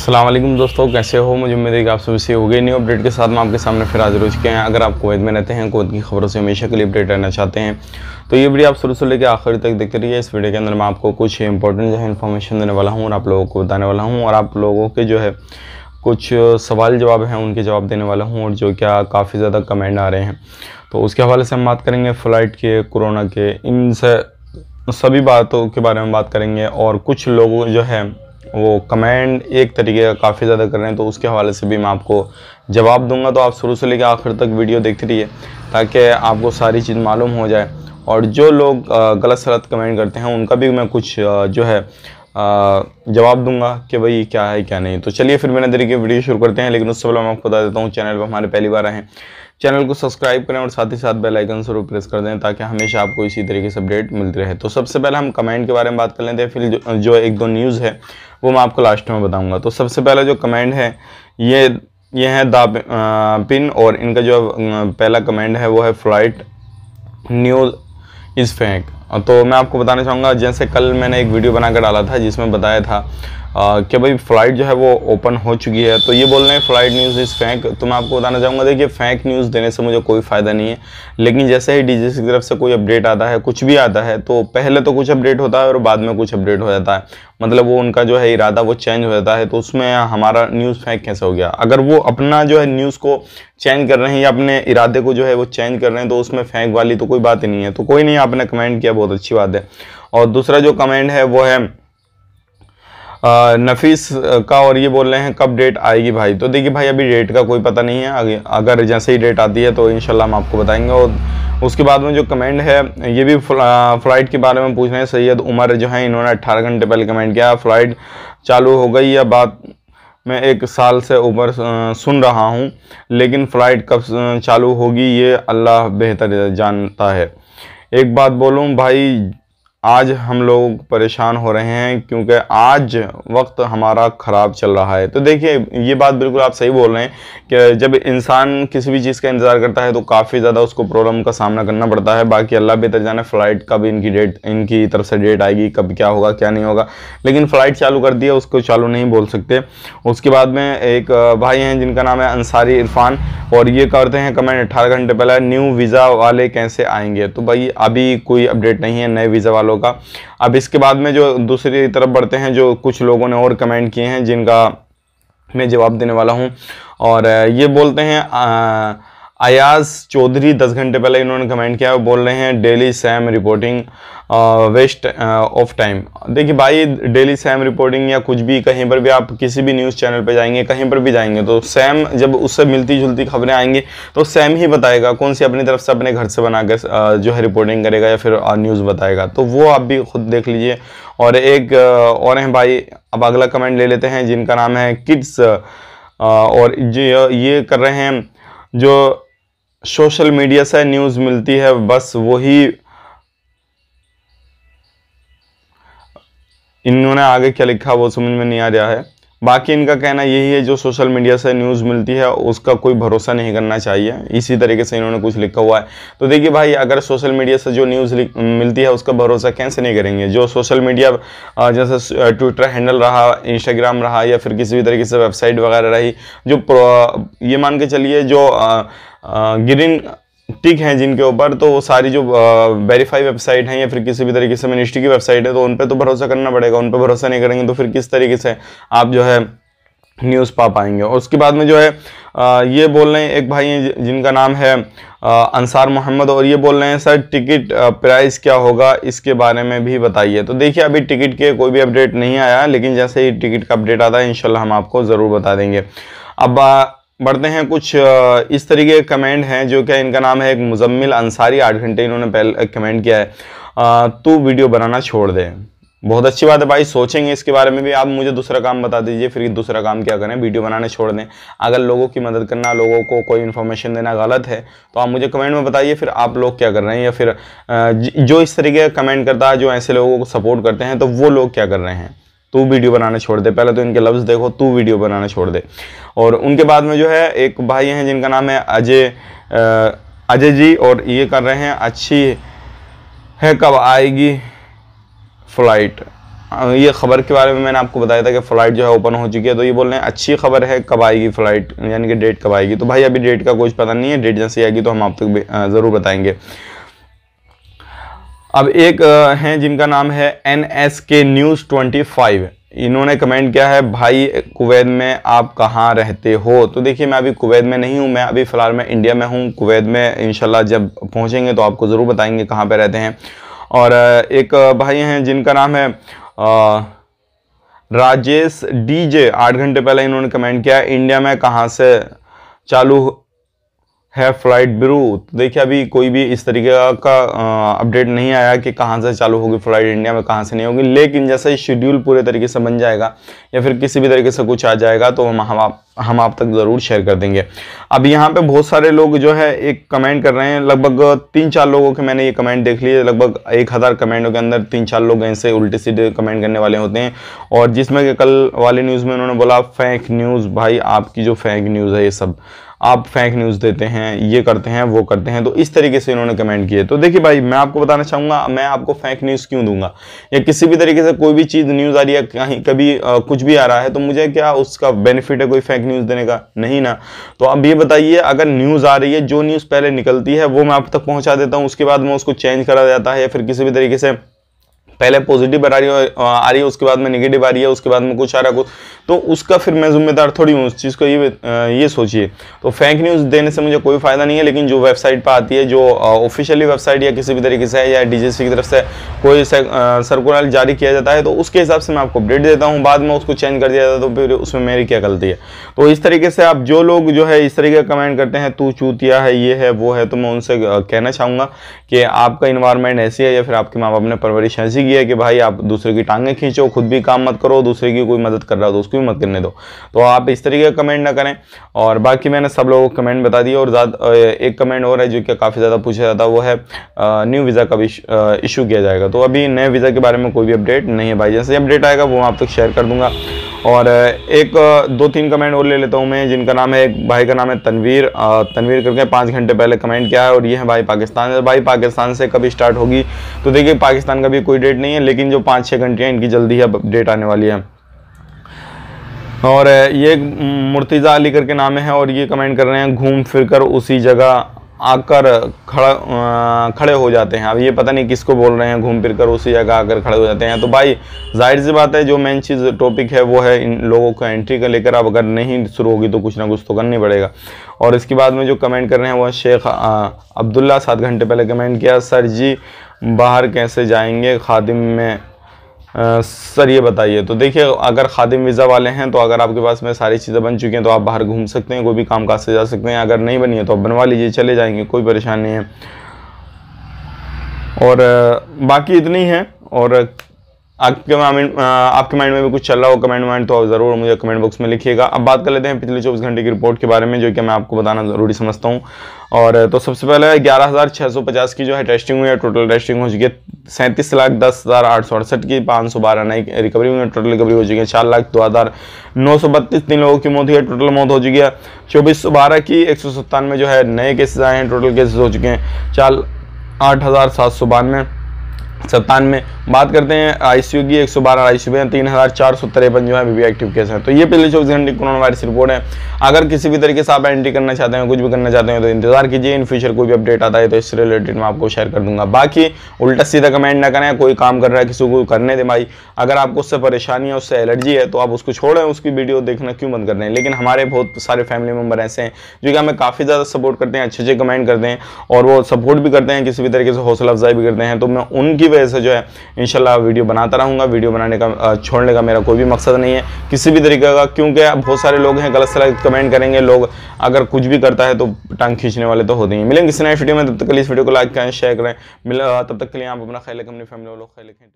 अस्सलाम वालेकुम दोस्तों, कैसे हो। मुझे उम्मीद है कि आप सभी से हो गए। न्यू अपडेट के साथ मैं आपके सामने फिर हाजिर हो चुके हैं। अगर आप कुवैत में रहते हैं, कुवैत की खबरों से हमेशा के लिए अपडेट रहना चाहते हैं तो ये वीडियो आप शुरू से लेकर आखिर तक देखते रहिए। इस वीडियो के अंदर मैं आपको कुछ इंपॉर्टेंट जो है इन्फॉर्मेशन देने वाला हूँ और आप लोगों को बताने वाला हूँ और आप लोगों के जो है कुछ सवाल जवाब हैं उनके जवाब देने वाला हूँ और जो क्या काफ़ी ज़्यादा कमेंट आ रहे हैं तो उसके हवाले से हम बात करेंगे। फ़्लाइट के, कोरोना के, इन सभी बातों के बारे में बात करेंगे। और कुछ लोग जो है वो कमेंट एक तरीके का काफ़ी ज़्यादा कर रहे हैं तो उसके हवाले से भी मैं आपको जवाब दूंगा। तो आप शुरू से लेकर आखिर तक वीडियो देखते रहिए ताकि आपको सारी चीज़ मालूम हो जाए। और जो लोग गलत सलत कमेंट करते हैं उनका भी मैं कुछ जो है जवाब दूंगा कि भाई क्या है क्या नहीं। तो चलिए फिर बिना देरी के वीडियो शुरू करते हैं। लेकिन उससे पहले मैं आपको बता देता हूँ, चैनल पर हमारे पहली बार आए हैं, चैनल को सब्सक्राइब करें और साथ ही साथ बेल आइकन जरूर प्रेस कर दें ताकि हमेशा आपको इसी तरीके से अपडेट मिलती रहे। तो सबसे पहले हम कमेंट के बारे में बात कर लेते हैं, फिर जो एक दो न्यूज़ है वो मैं आपको लास्ट में बताऊंगा। तो सबसे पहला जो कमेंट है ये है द पिन और इनका जो पहला कमेंट है वो है फ्लाइट न्यूज़ इज़ फेक। तो मैं आपको बताना चाहूँगा, जैसे कल मैंने एक वीडियो बनाकर डाला था जिसमें बताया था कि भाई फ़्लाइट जो है वो ओपन हो चुकी है। तो ये बोल रहे हैं फ़्लाइट न्यूज़ इज़ फेक। तो मैं आपको बताना चाहूँगा, देखिए फेक न्यूज़ देने से मुझे कोई फ़ायदा नहीं है, लेकिन जैसे ही डीजीसी की तरफ से कोई अपडेट आता है, कुछ भी आता है, तो पहले तो कुछ अपडेट होता है और बाद में कुछ अपडेट हो जाता है। मतलब वो उनका जो है इरादा वो चेंज हो जाता है। तो उसमें हमारा न्यूज़ फेक कैसे हो गया? अगर वो अपना जो है न्यूज़ को चेंज कर रहे हैं या अपने इरादे को जो है वो चेंज कर रहे हैं तो उसमें फेक वाली तो कोई बात ही नहीं है। तो कोई नहीं, आपने कमेंट किया, बहुत अच्छी बात है। और दूसरा जो कमेंट है वो है नफीस का, और ये बोल रहे हैं कब डेट आएगी भाई। तो देखिए भाई, अभी डेट का कोई पता नहीं है, अगर जैसे ही डेट आती है तो इंशाल्लाह हम आपको बताएंगे। और उसके बाद में जो कमेंट है ये भी फ़्लाइट के बारे में पूछ रहे हैं। सैयद उमर जो है इन्होंने 18 घंटे पहले कमेंट किया, फ़्लाइट चालू हो गई या बात मैं 1 साल से ऊपर सुन रहा हूँ, लेकिन फ़्लाइट कब चालू होगी ये अल्लाह बेहतर जानता है। एक बात बोलूँ भाई, आज हम लोग परेशान हो रहे हैं क्योंकि आज वक्त हमारा ख़राब चल रहा है। तो देखिए ये बात बिल्कुल आप सही बोल रहे हैं कि जब इंसान किसी भी चीज़ का इंतज़ार करता है तो काफ़ी ज़्यादा उसको प्रॉब्लम का सामना करना पड़ता है। बाकी अल्लाह बेहतर जाने फ़्लाइट कब इनकी तरफ से डेट आएगी, कब क्या होगा क्या नहीं होगा, लेकिन फ़्लाइट चालू कर दिया, उसको चालू नहीं बोल सकते। उसके बाद में एक भाई हैं जिनका नाम है अंसारी इरफान, और ये करते हैं कमेंट 18 घंटे पहले, न्यू वीज़ा वाले कैसे आएंगे। तो भाई अभी कोई अपडेट नहीं है नए वीज़ा वालों का। अब इसके बाद में जो दूसरी तरफ बढ़ते हैं, जो कुछ लोगों ने और कमेंट किए हैं जिनका मैं जवाब देने वाला हूं। और ये बोलते हैं अयाज चौधरी, 10 घंटे पहले इन्होंने कमेंट किया, वो बोल रहे हैं daily Sam reporting waste of time. देखिए भाई, डेली सैम रिपोर्टिंग या कुछ भी, कहीं पर भी आप किसी भी न्यूज़ चैनल पे जाएंगे, कहीं पर भी जाएंगे तो सैम जब उससे मिलती जुलती खबरें आएंगी तो सैम ही बताएगा, कौन सी अपनी तरफ से अपने घर से बना के जो है रिपोर्टिंग करेगा या फिर न्यूज़ बताएगा। तो वो आप भी खुद देख लीजिए। और एक और हैं भाई, अब अगला कमेंट ले लेते हैं जिनका नाम है किड्स, और ये कर रहे हैं जो सोशल मीडिया से न्यूज़ मिलती है बस वही। इन्होंने आगे क्या लिखा वो समझ में नहीं आ रहा है। बाकी इनका कहना यही है जो सोशल मीडिया से न्यूज़ मिलती है उसका कोई भरोसा नहीं करना चाहिए, इसी तरीके से इन्होंने कुछ लिखा हुआ है। तो देखिए भाई, अगर सोशल मीडिया से जो न्यूज़ मिलती है उसका भरोसा कैसे नहीं करेंगे। जो सोशल मीडिया जैसे ट्विटर हैंडल रहा, इंस्टाग्राम रहा, या फिर किसी भी तरीके से वेबसाइट वगैरह रही, जो ये मान के चलिए जो ग्रीन टिक हैं जिनके ऊपर, तो वो सारी जो वेरीफाई वेबसाइट हैं या फिर किसी भी तरीके से मिनिस्ट्री की वेबसाइट है तो उन पे तो भरोसा करना पड़ेगा। उन पे भरोसा नहीं करेंगे तो फिर किस तरीके से आप जो है न्यूज़ पा पाएंगे। और उसके बाद में जो है ये बोल रहे हैं एक भाई हैं जिनका नाम है अंसार मोहम्मद, और ये बोल रहे हैं सर टिकट प्राइस क्या होगा इसके बारे में भी बताइए। तो देखिए अभी टिकट के कोई भी अपडेट नहीं आया, लेकिन जैसे ही टिकट का अपडेट आता है इंशाल्लाह हम आपको ज़रूर बता देंगे। अब बढ़ते हैं, कुछ इस तरीके के कमेंट हैं जो क्या, इनका नाम है एक मुजम्मिल अंसारी, 8 घंटे इन्होंने पहले कमेंट किया है, तू वीडियो बनाना छोड़ दे। बहुत अच्छी बात है भाई, सोचेंगे इसके बारे में भी। आप मुझे दूसरा काम बता दीजिए, फिर दूसरा काम क्या करें, वीडियो बनाने छोड़ दें। अगर लोगों की मदद करना, लोगों को कोई इन्फॉर्मेशन देना गलत है तो आप मुझे कमेंट में बताइए फिर आप लोग क्या कर रहे हैं, या फिर जो इस तरीके का कमेंट करता है, जो ऐसे लोगों को सपोर्ट करते हैं, तो वो लोग क्या कर रहे हैं। तू वीडियो बनाना छोड़ दे, पहले तो इनके लफ्ज़ देखो, तू वीडियो बनाना छोड़ दे। और उनके बाद में जो है एक भाई हैं जिनका नाम है अजय जी, और ये कर रहे हैं अच्छी है कब आएगी फ़्लाइट। ये खबर के बारे में मैंने आपको बताया था कि फ़्लाइट जो है ओपन हो चुकी है, तो ये बोल रहे हैं अच्छी खबर है, कब आएगी फ़्लाइट, यानी कि डेट कब आएगी। तो भाई अभी डेट का कुछ पता नहीं है, डेट जैसे आएगी तो हम आप तक ज़रूर बताएंगे। अब एक हैं जिनका नाम है NSK News 25, इन्होंने कमेंट किया है, भाई कुवैत में आप कहाँ रहते हो। तो देखिए मैं अभी कुवैत में नहीं हूँ, मैं अभी फ़िलहाल मैं इंडिया में हूँ। कुवैत में इंशाल्लाह जब पहुँचेंगे तो आपको ज़रूर बताएंगे कहाँ पे रहते हैं। और एक भाई हैं जिनका नाम है राजेश DJ, 8 घंटे पहले इन्होंने कमेंट किया, इंडिया में कहाँ से चालू है फ्लाइट ब्रू। तो देखिए अभी कोई भी इस तरीके का अपडेट नहीं आया कि कहाँ से चालू होगी फ्लाइट, इंडिया में कहाँ से नहीं होगी, लेकिन जैसे ही शेड्यूल पूरे तरीके से बन जाएगा या फिर किसी भी तरीके से कुछ आ जाएगा तो हम आप तक ज़रूर शेयर कर देंगे। अब यहाँ पे बहुत सारे लोग जो है एक कमेंट कर रहे हैं, लगभग 3-4 लोगों के मैंने ये कमेंट देख लिए, लगभग 1000 कमेंटों के अंदर 3-4 लोग ऐसे उल्टे सीधे कमेंट करने वाले होते हैं। और जिसमें कि कल वाली न्यूज़ में उन्होंने बोला फेक न्यूज़, भाई आपकी जो फेक न्यूज़ है ये सब आप फेक न्यूज़ देते हैं, ये करते हैं वो करते हैं, तो इस तरीके से इन्होंने कमेंट किए। तो देखिए भाई मैं आपको बताना चाहूँगा, मैं आपको फेक न्यूज़ क्यों दूंगा, या किसी भी तरीके से कोई भी चीज़ न्यूज़ आ रही है कहीं कभी कुछ भी आ रहा है तो मुझे क्या उसका बेनिफिट है कोई फेक न्यूज़ देने का, नहीं ना। तो अब ये बताइए, अगर न्यूज़ आ रही है, जो न्यूज़ पहले निकलती है वो मैं आप तक पहुँचा देता हूँ, उसके बाद में उसको चेंज करा जाता है, या फिर किसी भी तरीके से पहले पॉजिटिव आ रही है उसके बाद में नेगेटिव आ रही है, उसके बाद में कुछ आ रहा है कुछ, तो उसका फिर मैं जिम्मेदार थोड़ी हूँ उस चीज़ को, ये सोचिए। तो फेक न्यूज़ देने से मुझे कोई फ़ायदा नहीं है, लेकिन जो वेबसाइट पर आती है, जो ऑफिशियली वेबसाइट या किसी भी तरीके से है या DGC की तरफ से कोई सर्कुलर जारी किया जाता है तो उसके हिसाब से मैं आपको अपडेट देता हूँ, बाद में उसको चेंज कर दिया जाता है तो फिर उसमें मेरी क्या गलती है। तो इस तरीके से आप जो लोग जो है इस तरीके का कमेंट करते हैं, तू चूतिया है, ये है वो है, तो मैं उनसे कहना चाहूँगा कि आपका इन्वायरमेंट ऐसी है या फिर आपके माँ बाप ने परवरिश ऐसी की है कि भाई आप दूसरे की टांगें खींचो, खुद भी काम मत करो, दूसरे की कोई मदद कर रहा हो तो उसको भी मत करने दो। तो आप इस तरीके का कमेंट ना करें। और बाकी मैंने सब लोगों को कमेंट बता दिया। और एक कमेंट और है जो कि काफ़ी ज़्यादा पूछा जाता है, वो है न्यू वीज़ा कब इशू किया जाएगा। तो अभी नए वीज़ा के बारे में कोई भी अपडेट नहीं है भाई, जैसे अपडेट आएगा वो आप तक शेयर कर दूंगा। और एक 2-3 कमेंट और ले लेता हूँ मैं, जिनका नाम है, एक भाई का नाम है तनवीर करके 5 घंटे पहले कमेंट किया है, और ये है भाई पाकिस्तान से। भाई पाकिस्तान से कभी स्टार्ट होगी, तो देखिए पाकिस्तान का भी कोई डेट नहीं है, लेकिन जो 5-6 कंट्रियाँ इनकी जल्दी अब डेट आने वाली है। और ये मुर्तज़ा अली करके नाम है, और ये कमेंट कर रहे हैं, घूम फिर कर उसी जगह आकर खड़े हो जाते हैं। अब ये पता नहीं किसको बोल रहे हैं, घूम फिर कर उसी जगह आकर खड़े हो जाते हैं। तो भाई जाहिर सी बात है, जो मेन चीज़ टॉपिक है वो है इन लोगों को एंट्री का लेकर, अब अगर नहीं शुरू होगी तो कुछ ना कुछ तो करना ही पड़ेगा। और इसके बाद में जो कमेंट कर रहे हैं वो शेख अब्दुल्ला, 7 घंटे पहले कमेंट किया, सर जी बाहर कैसे जाएंगे खादिम में, सर ये बताइए। तो देखिए अगर खादिम वीज़ा वाले हैं तो अगर आपके पास में सारी चीज़ें बन चुकी हैं तो आप बाहर घूम सकते हैं, कोई भी काम काज से जा सकते हैं। अगर नहीं बनी है तो आप बनवा लीजिए, चले जाएंगे, कोई परेशानी नहीं है। और बाकी इतनी है। और आपके माइंड में भी कुछ चल रहा हो कमेंट तो ज़रूर मुझे कमेंट बॉक्स में लिखिएगा। अब बात कर लेते हैं पिछले 24 घंटे की रिपोर्ट के बारे में, जो कि मैं आपको बताना ज़रूरी समझता हूँ। और तो सबसे पहले 11,650 की जो है टेस्टिंग हुई है, टोटल टेस्टिंग हो चुकी है 37,10,868 की, 512 नई रिकवरी हुई है, टोटल रिकवरी हो चुकी है 4,02,932। 3 लोगों की मौत हुई है, टोटल मौत हो चुकी है 2412 की। 197 जो है नए केसेस आए हैं, टोटल केसेस हो चुके हैं 8,792। बात करते हैं ICU की, 112 ICU में 3,453 जो है अभी एक्टिव केस हैं। तो ये पिछले 24 घंटे कोरोना वायरस रिपोर्ट है। अगर किसी भी तरीके से आप एंट्री करना चाहते हैं, कुछ भी करना चाहते हैं तो इंतजार कीजिए, इन फ्यूचर कोई भी अपडेट आता है तो इससे रिलेटेड मैं आपको शेयर कर दूंगा। बाकी उल्टा सीधा कमेंट ना करें, कोई काम कर रहा है किसी को करने दे भाई, अगर आपको उससे परेशानी है, उससे एलर्जी है तो आप उसको छोड़ें, उसकी वीडियो देखना क्यों बंद कर रहे हैं। लेकिन हमारे बहुत सारे फैमिली मेम्बर ऐसे हैं जो कि हमें काफ़ी ज़्यादा सपोर्ट करते हैं, अच्छे कमेंट करते हैं और वो सपोर्ट भी करते हैं, किसी भी तरीके से हौसला अफजाई भी करते हैं। तो मैं उनकी वजह से जो है इंशाल्लाह वीडियो बनाता रहूँगा। वीडियो बनाने का छोड़ने का मेरा कोई भी मकसद नहीं है किसी भी तरीके का, क्योंकि बहुत सारे लोग हैं गलत सलत कमेंट करेंगे। लोग अगर कुछ भी करता है तो टांग खींचने वाले तो होते हैं। मिलेंगे किसी नए वीडियो में, तब तक के लिए इस वीडियो को लाइक करें, शेयर करें। तब तक के लिए आप अपना ख्याल रखें, अपनी फैमिली वालों का ख्याल रखें।